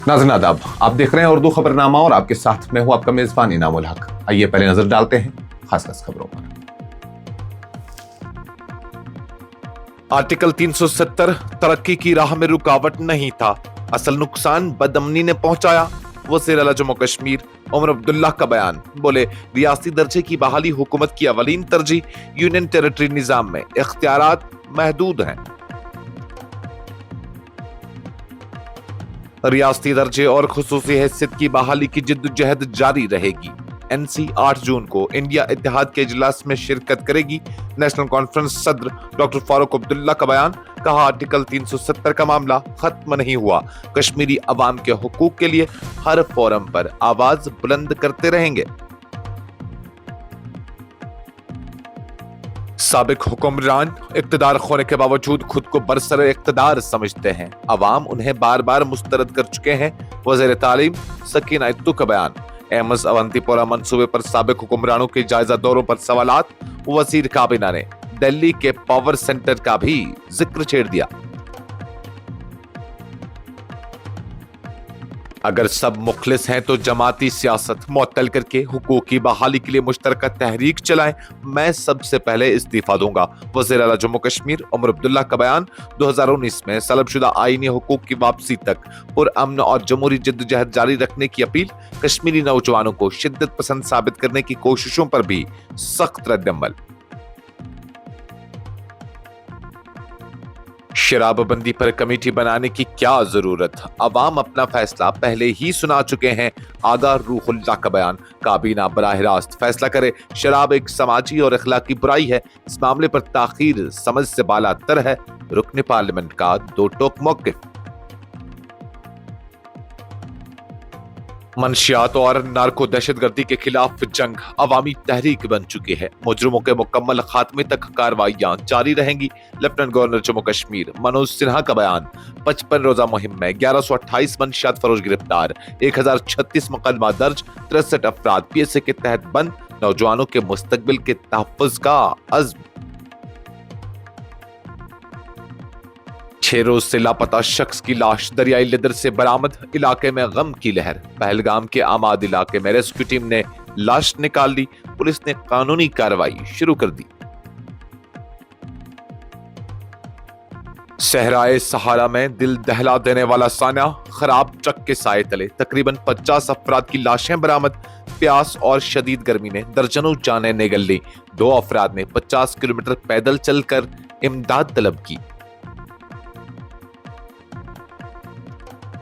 नाज़रीन आदाब, आप देख रहे हैं उर्दू खबरनामा और आपके साथ मैं हूं आपका मेजबान इनामुल हक। आइए पहले नजर डालते हैं खास खबरों पर। आर्टिकल 370 तरक्की की राह में रुकावट नहीं था, असल नुकसान बदअमनी ने पहुंचाया। वज़ीर आला जम्मू कश्मीर उमर अब्दुल्ला का बयान। बोले, रियासती दर्जे की बहाली हुकूमत की अवलीन तरजीह, यूनियन टेरिटरी निजाम में इख्तियारात महदूद हैं। रियासती दर्जे और खुसूसी हैसियत की बहाली की जिद्दोजहद जारी रहेगी। एनसी 8 जून को इंडिया इत्तेहाद के इजलास में शिरकत करेगी। नेशनल कॉन्फ्रेंस सदर डॉक्टर फारूक अब्दुल्ला का बयान। कहा, आर्टिकल 370 का मामला खत्म नहीं हुआ, कश्मीरी अवाम के हुकूक के लिए हर फोरम पर आवाज बुलंद करते रहेंगे। साबिक हुक्मरान इक्तदार खोने के बावजूद खुद को बरसर इक्तदार समझते हैं, अवाम उन्हें बार बार मुस्तरद कर चुके हैं। वज़ीर तालीम सकीना इत्तू का बयान। एम्स अवंतीपोरा मंसूबे पर साबिक हुक्मरानों के जायजा दौरों पर सवालात। वजीर काबीना ने दिल्ली के पावर सेंटर का भी जिक्र छेड़ दिया। अगर सब मुखलिस हैं तो जमाती सियासत मुअत्तल करके हुकूक की बहाली के लिए मुश्तरका तहरीक चलाएं, मैं सबसे पहले इस्तीफा दूंगा। वज़ीर आला जम्मू कश्मीर उमर अब्दुल्ला का बयान। 2019 में सलबशुदा आईनी हुकूक की वापसी तक पुरअमन और जमहूरी जिद्दोजहद जारी रखने की अपील। कश्मीरी नौजवानों को शिद्दत पसंद साबित करने की कोशिशों पर भी सख्त रद्दअमल। शराबबंदी पर कमेटी बनाने की क्या जरूरत, अवाम अपना फैसला पहले ही सुना चुके हैं। आगा रूहुल्लाह का बयान। काबीना बराह रास्त फैसला करे, शराब एक समाजी और अखलाकी बुराई है, इस मामले पर ताखीर समझ से बाला तर है। रुकन पार्लियामेंट का दो टोक मौक़िफ़। मंशियात और नार्को दहशतगर्दी के खिलाफ जंग अवामी तहरीक बन चुकी है। मुजरिमों के मुकम्मल खात्मे तक कार्रवाइयां जारी रहेंगी। लेफ्टिनेंट गवर्नर जम्मू कश्मीर मनोज सिन्हा का बयान। 55 रोजा मुहिम में 1128 मंशियात फरोश गिरफ्तार, 1036 मुकदमा दर्ज, 63 अफराद PSA के तहत बंद। नौजवानों के मुस्तकबिल के तहफ़्फ़ुज़ का अज़्म। 6 रोज से लापता शख्स की लाश दरियाई लिदर से बरामद, इलाके में गम की लहर। पहलगाम के आमाद इलाके में रेस्क्यू टीम ने लाश निकाल ली, पुलिस ने कानूनी कार्रवाई शुरू कर दी। सहराए सहारा में दिल दहला देने वाला साना, खराब ट्रक के साए तले तकरीबन 50 अफराद की लाशें बरामद। प्यास और शदीद गर्मी ने दर्जनों जानें निगल ली। 2 अफराद ने 50 किलोमीटर पैदल चलकर इमदाद तलब की।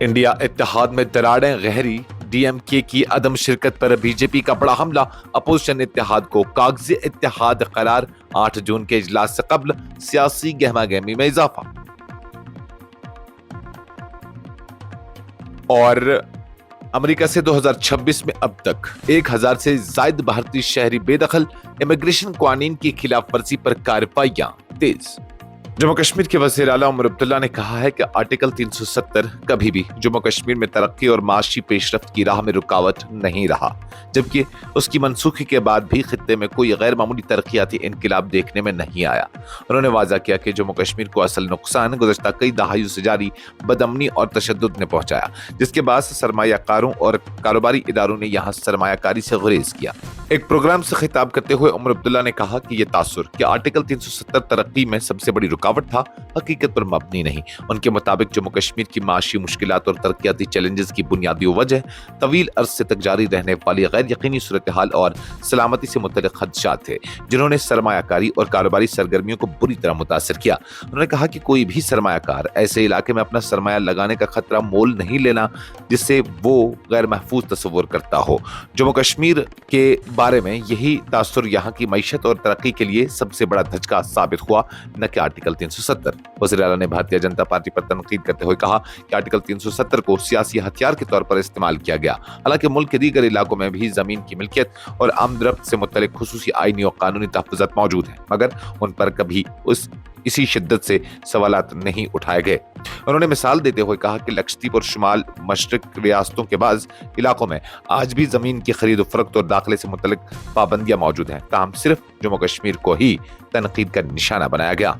इंडिया इत्तेहाद में दरारें गहरी, DMK की अदम शिरकत पर बीजेपी का बड़ा हमला। अपोजिशन इत्तेहाद को कागजी इत्तेहाद करार। 8 जून के इजलास से कबल सियासी गहमागहमी में इजाफा। और अमेरिका से 2026 में अब तक 1000 से ज्यादा भारतीय शहरी बेदखल। इमिग्रेशन कानून की खिलाफ वर्जी पर कार्रवाइयां तेज। जम्मू कश्मीर के वज़ीर आला उमर अब्दुल्ला ने कहा है कि आर्टिकल 370 कभी भी जम्मू कश्मीर में तरक्की और माशी पेशरफ्त की राह में रुकावट नहीं रहा, जबकि उसकी मनसूखी के बाद भी खित्ते में कोई गैर मामूली तरक्याती इनकलाब देखने में नहीं आया। उन्होंने वाज़ा किया कि जम्मू कश्मीर को असल नुकसान गुज़श्ता कई दहाइयों से जारी बदअमनी और तशद्दुद ने पहुंचाया, जिसके बाद सरमायाकारों और कारोबारी इदारों ने यहाँ सरमायाकारी से गुरेज किया। एक प्रोग्राम से खिताब करते हुए उमर अब्दुल्ला ने कहा कि यह तासुर कि आर्टिकल 370 तरक्की में सबसे बड़ी रुकावट था, हकीकत पर मबनी नहीं। उनके मुताबिक जम्मू कश्मीर की माशी मुश्किलात और तरक्याती चैलेंजेस की बुनियादी वजह तवील अरसे तक जारी रहने वाली गैर यकीनी सूरत हाल और सलामती से मुतल्लिक खदशात थे, जिन्होंने सरमायाकारी और कारोबारी सरगर्मियों को बुरी तरह मुतासिर किया। उन्होंने कहा कि कोई भी सरमायाकार ऐसे इलाके में अपना सरमाया लगाने का खतरा मोल नहीं लेना जिससे वो गैर महफूज तस्वुर करता हो। जम्मू कश्मीर के बारे में यही तासुर यहाँ की मईशत और तरक्की के लिए सबसे बड़ा धचका साबित हुआ, न कि आर्टिकल 370। वज़ीर आला ने भारतीय जनता पार्टी पर तनकीद करते हुए कहा कि आर्टिकल 370 को सियासी हथियार के तौर पर इस्तेमाल किया गया। हालांकि मुल्क के दीगर इलाकों में भी जमीन की मिल्कियत और आमदरफ्त से मुतल्लिक खुसूसी आईनी और कानूनी तहफ़्फ़ुज़ात मौजूद हैं, मगर उन पर कभी इसी शिद्दत से सवालात नहीं उठाए गए। उन्होंने मिसाल देते हुए कहा कि लक्षद्वीप और शुमाल मशरिक रियासतों के बाज़ इलाकों में आज भी जमीन की खरीद फरोख्त और दाखिले से मुतल्लिक पाबंदियां मौजूद हैं, ताहम सिर्फ जम्मू कश्मीर को ही तनकीद का निशाना बनाया गया।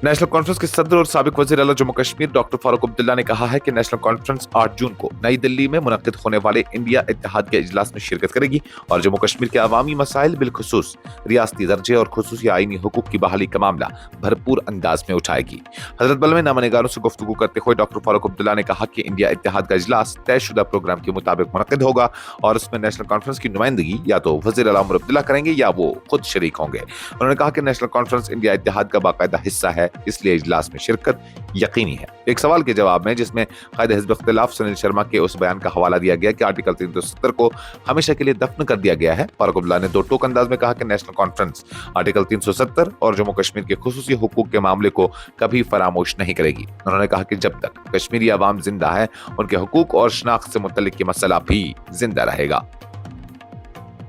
नेशनल कॉन्फ्रेंस के सदर और साबिक वजीर आला जम्मू कश्मीर डॉक्टर फारूक अब्दुल्ला ने कहा है कि नेशनल कॉन्फ्रेंस 8 जून को नई दिल्ली में मुनक्किद होने वाले इंडिया इत्तेहाद के इजलास में शिरकत करेगी और जम्मू कश्मीर के अवामी मसाइल बिलखुसूस रियासती दर्जे और खुसूसी आईनी हुकूक की बहाली का मामला भरपूर अंदाज में उठाएगी। हजरत बल में नामनिगारों से गुफ्तगू करते हुए डॉक्टर फारूक अब्दुल्ला ने कहा कि इंडिया इत्तेहाद का इजलास तयशुदा प्रोग्राम के मुताबिक मुनक्किद होगा और उसमें नेशनल कॉन्फ्रेंस की नुमाइंदगी या तो वजीर आला उमर अब्दुल्ला करेंगे या वो खुद शरीक होंगे। उन्होंने कहा कि नेशनल कॉन्फ्रेंस इंडिया इत्तेहाद का बाकायदा हिस्सा है, इसलिए इजलास में शिरकत यकीनी है। एक सवाल के जवाब में जिसमें कायदे हिज़्ब इख्तिलाफ सुनील शर्मा के उस बयान का हवाला दिया गया कि आर्टिकल 370 को हमेशा के लिए दफन कर दिया गया है, फारूक अब्दुल्ला ने दो टोक अंदाज में कहा कि नेशनल कॉन्फ्रेंस आर्टिकल 370 और जम्मू कश्मीर के खुसूसी हुकूक के मामले को कभी फरामोश नहीं करेगी। उन्होंने कहा कि जब तक कश्मीरी अवाम जिंदा है उनके हुकूक और शनाख्त से मुतल्लिक ये मसला भी जिंदा रहेगा।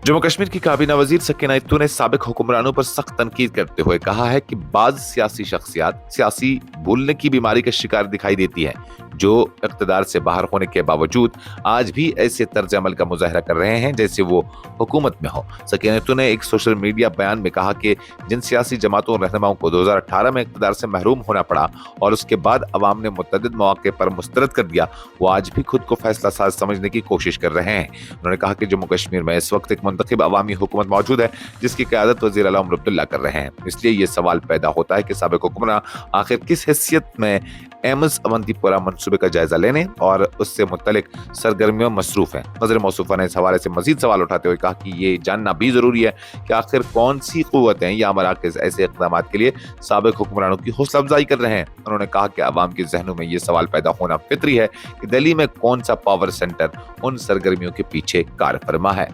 जम्मू कश्मीर की काबीना वजीर सकीना इत्तू ने साबिक हुक्मरानों पर सख्त तनकीद करते हुए कहा है कि बाज सियासी शख्सियात सियासी भूलने की बीमारी का शिकार दिखाई देती है, जो इख्तिदार से बाहर होने के बावजूद आज भी ऐसे तर्ज अमल का मुजाहरा कर रहे हैं जैसे वो हुकूमत में हो। सकीना इत्तू ने एक सोशल मीडिया बयान में कहा कि जिन सियासी जमातों और रहनुमाओं को 2018 में इख्तिदार से महरूम होना पड़ा और उसके बाद अवाम ने मुतअद्दिद मौके पर मुस्तरद कर दिया, वो आज भी खुद को फैसला साज समझने की कोशिश कर रहे हैं। उन्होंने कहा कि जम्मू कश्मीर में इस वक्त एक मुंतखब अवामी हुकूमत मौजूद है जिसकी क़यादत वज़ीर आला उमर अब्दुल्ला कर रहे हैं। इसलिए ये सवाल पैदा होता है कि साबिक हुक्मरान आखिर किस हैसियत में एम्स अवंतीपोरा मंसूबे का जायजा लेने और उससे मुतल्लिक सरगर्मियों में मसरूफ हैं। वज़ीर मौसूफा ने इस हवाले से मजीद सवाल उठाते हुए कहा कि ये जानना भी जरूरी है कि आखिर कौन सी क़ुव्वतें या मराकज़ ऐसे इक़दाम के लिए साबिक हुक्मरानों की हौसला अफजाई कर रहे हैं। उन्होंने कहा कि अवाम के जहनों में ये सवाल पैदा होना फितरी है कि दिल्ली में कौन सा पावर सेंटर उन सरगर्मियों के पीछे कार फरमा है।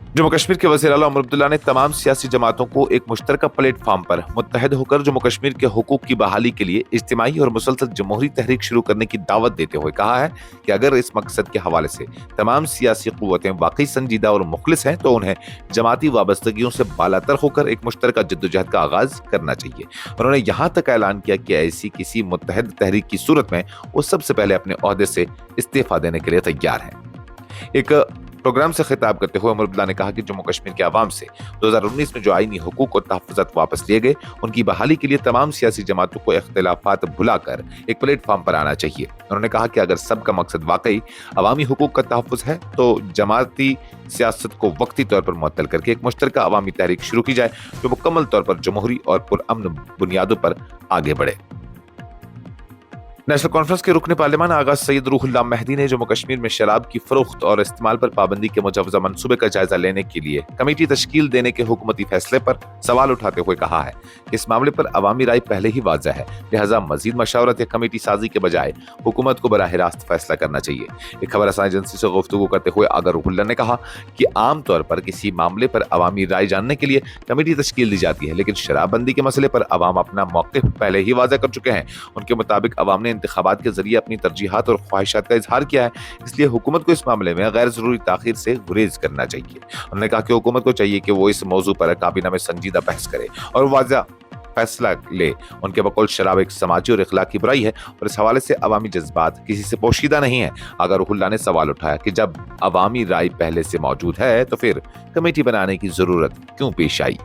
जम्मू कश्मीर के वज़ीर आला उमर अब्दुल्ला ने तमाम सियासी जमातों को एक मुश्तरका प्लेटफॉर्म पर मुत्तहद होकर जम्मू कश्मीर के हुकूक की बहाली के लिए इज्तिमाई और मुसलसल जमहूरी तहरीक शुरू करने की दावत देते हुए कहा है कि अगर इस मकसद के हवाले से तमाम सियासी क़ुव्वतें वाकई संजीदा और मुखलिस हैं तो उन्हें जमाती वाबस्तगियों से बालातर होकर एक मुश्तरका जद्दोजहद का आगाज करना चाहिए। उन्होंने यहाँ तक ऐलान किया कि ऐसी किसी मुत्तहद तहरीक की सूरत में वो सबसे पहले अपने ओहदे से इस्तीफा देने के लिए तैयार हैं। एक प्रोग्राम से खिताब करते हुए उमर अब्दुल्ला ने कहा कि जम्मू कश्मीर के अवाम से 2019 में जो आईनी हुकूक और तहफ़्फ़ुज़ात वापस लिए गए उनकी बहाली के लिए तमाम सियासी जमातों को इख्तिलाफात भुलाकर एक प्लेटफॉर्म पर आना चाहिए। उन्होंने कहा कि अगर सबका मकसद वाकई अवामी हुकूक का तहफ़्फ़ुज़ है तो जमाती सियासत को वक्ती तौर पर मुअत्तल करके एक मुश्तरका अवामी तहरीक शुरू की जाए जो मुकम्मल तौर पर जमहूरी और पुरअमन बुनियादों पर आगे बढ़े। नेशनल कॉन्फ्रेंस के रुकन पार्लियामान आगा सैयद रूहुल्लाह मेहदी ने जम्मू कश्मीर में शराब की फरोख्त और इस्तेमाल पर पाबंदी के मुजव्वज़ा मंसूबे का जायजा लेने के लिए कमेटी तश्कील देने के हुकूमती फैसले पर सवाल उठाते हुए कहा है कि इस मामले पर अवामी राय पहले ही वाज़ह है, लिहाजा मजीद मशावरत या कमेटी साजी के बजाय हुकूमत को बराह रास्त फैसला करना चाहिए। एक खबर रसानी एजेंसी से गुफ्तगू करते हुए आगा रूहुल्लाह ने कहा कि आम तौर पर किसी मामले पर अवामी राय जानने के लिए कमेटी तश्कील दी जाती है, लेकिन शराबबंदी के मसले पर अवाम अपना मौक़िफ़ पहले ही वाज़ह कर चुके हैं। उनके मुताबिक अवाम ने इंतखाबात के जरिए अपनी तरजीहात और ख्वाहिशात का इजहार किया है, इसलिए हुकूमत को इस मामले में गैर जरूरी ताखीर से गुरेज करना चाहिए। उन्होंने कहा कि हुकूमत को चाहिए कि वो इस मौजू पर काबीना में संजीदा बहस करे और वाज़ा फैसला ले। उनके बकौल शराब एक समाजी और इखलाकी बुराई है और इस हवाले से अवामी जज्बात किसी से पोशीदा नहीं है। अगर रूहुल्लाह ने सवाल उठाया कि जब अवामी राय पहले से मौजूद है तो फिर कमेटी बनाने की जरूरत क्यों पेश आई।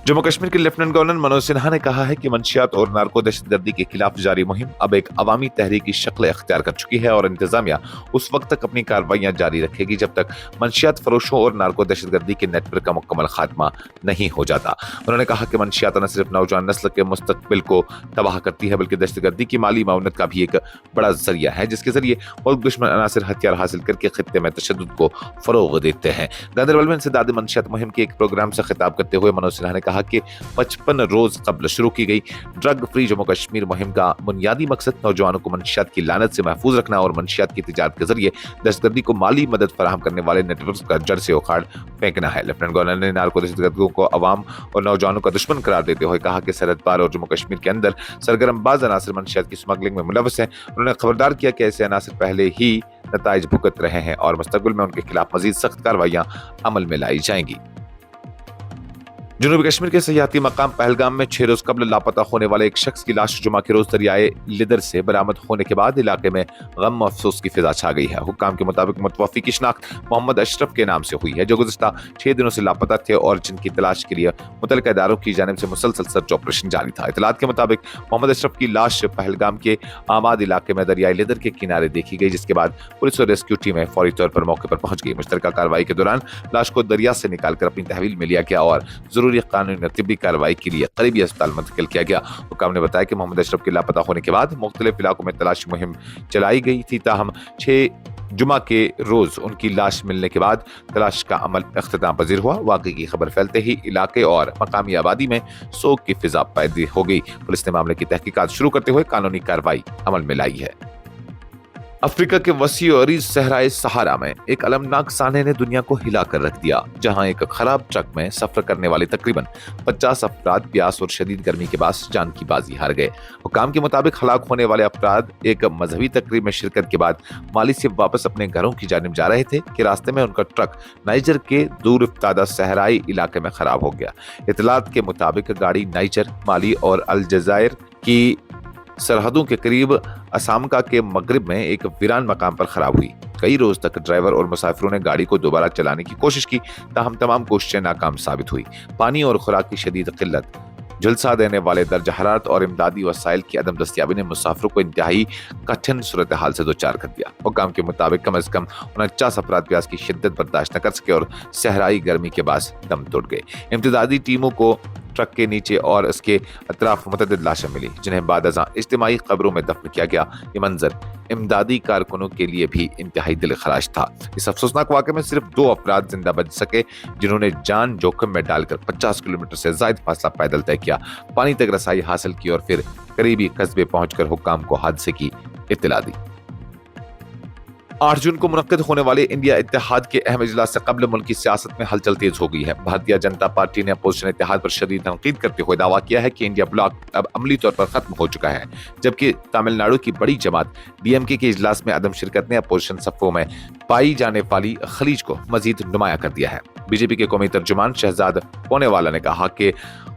जम्मू कश्मीर के लेफ्टिनेंट गवर्नर मनोज सिन्हा ने कहा है कि मंशियात और नार्को दहशतगर्दी के खिलाफ जारी मुहिम अब एक अवामी तहरीक की शक्ल इख्तियार कर चुकी है और इंतजामिया उस वक्त तक अपनी कार्रवाइयां जारी रखेगी जब तक मंशियात फरोशों और नार्को दहशतगर्दी के नेटवर्क का मुकम्मल खात्मा नहीं हो जाता। उन्होंने कहा कि मंशियात न सिर्फ नौजवान नस्ल के मुस्तकबिल को तबाह करती है बल्कि दहशतगर्दी की माली माउनत का भी एक बड़ा जरिया है, जिसके जरिए मुल्क दुश्मन अनासिर हथियार हासिल करके खित्ते में तशद्दुद को फरोग देते हैं। गांदरबल में इंसदाद मंशियात मुहिम के एक प्रोग्राम से खिताब करते हुए मनोज सिन्हा ने कहा कि 55 रोज कबल शुरू की गई ड्रग फ्री जम्मू कश्मीर मुहिम का बुनियादी मकसद नौजवानों को मंशियात की लानत से महफूज रखना और मंशियात की तिजारत के जरिए दहशतगर्दी को माली मदद फराहम करने वाले नेटवर्क का जड़ से उखाड़ फेंकना है। लेफ्टिनेंट गवर्नर ने नार्को दहशतगर्दियों को अवाम और नौजवानों का दुश्मन करार देते हुए कहा कि सरहद पार और जम्मू कश्मीर के अंदर सरगर्मबाज अनासर मंशियात की स्मगलिंग में मुलव्वस हैं। उन्होंने खबरदार किया कि ऐसे अनासर पहले ही नताइज भुगत रहे हैं और मुस्तकबिल में उनके खिलाफ मजीद सख्त कार्रवाइयां अमल में लाई जाएंगी। जनूबी कश्मीर के सयाहती मकाम पहलगाम में 6 रोज कबल लापता होने वाले एक शख्स की लाश जुमा के रोज दरियाए लिदर से बरामद होने के बाद इलाके में गम अफसोस की फिजा छा गई है। हुक्काम के मुताबिक मुतवफ़ी की शिनाख्त मोहम्मद अशरफ के नाम से हुई है, जो गुज़िश्ता 6 दिनों से लापता थे और जिनकी तलाश के लिए मुतल्लिका इदारों की जानिब से मुसलसल सर्च ऑपरेशन जारी था। इतलात के मुताबिक मोहम्मद अशरफ की लाश पहलगाम के आमाद इलाके में दरियाए लिदर के किनारे देखी गई, जिसके बाद पुलिस और रेस्क्यू टीमें फौरी तौर पर मौके पर पहुंच गई। मुश्तरका कार्रवाई के दौरान लाश को दरिया से निकालकर अपनी तहवील में लिया गया और जरूरी कानूनी और तिब्बी कार्रवाई के लिए करीबी अस्पताल मुंतकिल किया गया। हुक्काम ने बताया कि मोहम्मद अशरफ के लापता होने के बाद मुख्तलिफ इलाकों में तलाशी मुहिम चलाई गई थी, ताहम 6 जुमा के रोज उनकी लाश मिलने के बाद तलाश का अमल इख्तिताम पजीर हुआ। वाकई की खबर फैलते ही इलाके और मकामी आबादी में सोग की फिजा पैदा हो गई। पुलिस ने मामले की तहकीकात शुरू करते हुए कानूनी कार्रवाई अमल में लाई है। अफ्रीका के वसी और अरीज सहराए सहारा में एक अलमनाक साने ने दुनिया को हिला कर रख दिया, जहां एक खराब ट्रक में सफर करने वाले तकरीबन 50 अफराद प्यास और शदीद गर्मी के बाद जान की बाजी हार गए। हुक्काम के मुताबिक हलाक होने वाले अफराद एक मजहबी तकरीब में शिरकत के बाद माली से वापस अपने घरों की जानिब जा रहे थे कि रास्ते में उनका ट्रक नाइजर के दूर इफ्तादा सहराई इलाके में खराब हो गया। इतलात के मुताबिक गाड़ी नाइजर, माली और अलजायर की सरहदों के करीब असामका के मगरिब में एक वीरान मकाम पर खराब हुई। कई रोज तक ड्राइवर और मुसाफिरों ने गाड़ी को दोबारा चलाने की कोशिश की, ताहम तमाम कोशिशें नाकाम साबित हुई। पानी और खुराक की शदीद किल्लत, झुलसा देने वाले दर्ज हरारत और इमदादी वसाइल की अदम दस्तियाबी ने मुसाफिरों को इंतहाई कठिन सूरत हाल से दो चार कर दिया। हुक्काम के मुताबिक कम अज कम 49 अफराद प्यास की शिद्दत बर्दाश्त न कर सके और सहराई गर्मी के बाद दम तोड़ गए। इम्तिदादी टीमों को ट्रक के नीचे और इसके अतराफ मुतअद्दिद लाशें मिली, जिन्हें बाद अज़ां इज्तिमाई कब्रों में दफन किया गया। ये मंजर इमदादी कारकुनों के लिए भी इंतहाई दिलखराश था। इस अफसोसनाक वाक़े में सिर्फ 2 अफराद जिंदा बच सके, जिन्होंने जान जोखिम में डालकर 50 किलोमीटर से ज़ायद फासला पैदल तय किया, पानी तक रसाई हासिल की और फिर करीबी कस्बे पहुंचकर हुक्काम को हादसे की इत्तला दी। 8 जून को मुनक्किद होने वाले इंडिया इत्तेहाद के अहम इजलास से कबल मुल्क की सियासत में हलचल तेज हो गई है। भारतीय जनता पार्टी ने अपोजिशन इत्तेहाद पर शदीद तनकीद करते हुए दावा किया है कि इंडिया ब्लॉक अब अमली तौर पर खत्म हो चुका है, जबकि तमिलनाडु की बड़ी जमात डीएमके के इजलास में अदम शिरकत ने अपोजिशन सफ़ों में पाई जाने वाली खलीज को मजीद नुमाया कर दिया है। बीजेपी के कौमी तर्जुमान शहजाद पोनेवाला ने कहा कि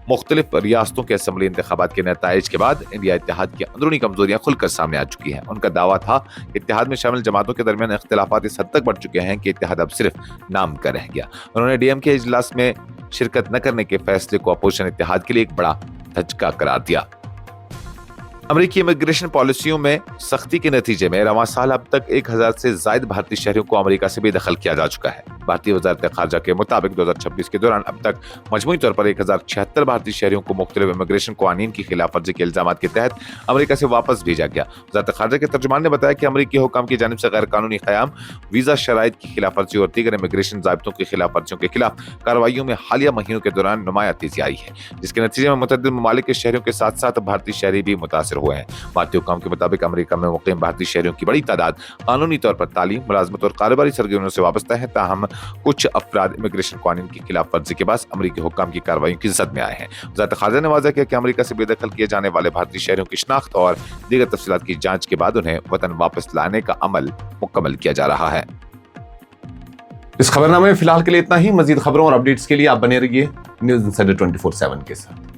मुख्तलिफ रियासतों के असम्बली इंतखाबात के नताइज के बाद इंडिया इत्तेहाद की अंदरूनी कमजोरियां खुलकर सामने आ चुकी हैं। उनका दावा था कि इत्तेहाद में शामिल जमातों के दरमियान इख्तिलाफात इस हद तक बढ़ चुके हैं कि इत्तेहाद अब सिर्फ नाम का रह गया। उन्होंने डीएमके इजलास में शिरकत न करने के फैसले को अपोजिशन इत्तेहाद के लिए एक बड़ा धचका करार दिया। अमेरिकी इमिग्रेशन पॉलिसियों में सख्ती के नतीजे में रवां साल अब तक 1000 से ज्यादा भारतीय शहरियों को अमेरिका से बेदखल किया जा चुका है। भारतीय वजारत खारजा के मुताबिक 2026 के दौरान अब तक मजमूई तौर पर 1076 भारतीय शहरियों को मुख्तलिफ इमिग्रेशन कानून की खिलाफ वर्जी के इल्जामात के तहत अमेरिका से वापस भेजा गया। वजारत खारजा के तर्जुमान ने बताया कि अमेरिकी हुकाम की जानिब से गैर कानूनी क़याम, वीजा शराइत की खिलाफ वर्जी और दीगर इमिग्रेशन ज़ाब्तों की खिलाफ वर्जियों के खिलाफ कार्रवाइयों में हालिया महीनों के दौरान नुमाया तेजी आई है, जिसके नतीजे में मुतअद्दिद ममालिक के शहरियों के साथ साथ भारतीय शहरी भी मुतासर हुए हैं। भारतीय हुकाम के मुताबिक अमेरिका में मुकीम भारतीय शहरियों की बड़ी तादाद कानूनी तौर पर तालीम, मुलाजमत और कारोबारी सरगर्मियों से वाबस्ता है, ताहम कुछ अफराद इमिग्रेशन कानून की खिलाफ वर्जी के बाद अमेरिकी हुकाम की कार्रवाइयों की जद में आए हैं। वज़ारत खारजा ने वाज़ा किया कि अमेरिका से बेदखल किए जाने वाले भारतीय शहरियों की शिनाख्त और दीगर तफसीलात की जांच के बाद उन्हें वतन वापस लाने का अमल मुकम्मल किया जा रहा है। इस खबरनामे में फिलहाल के लिए इतना ही। मजीद खबरों और अपडेट्स के लिए आप बने रहिए न्यूज़ इंसाइडर 24/7 के साथ।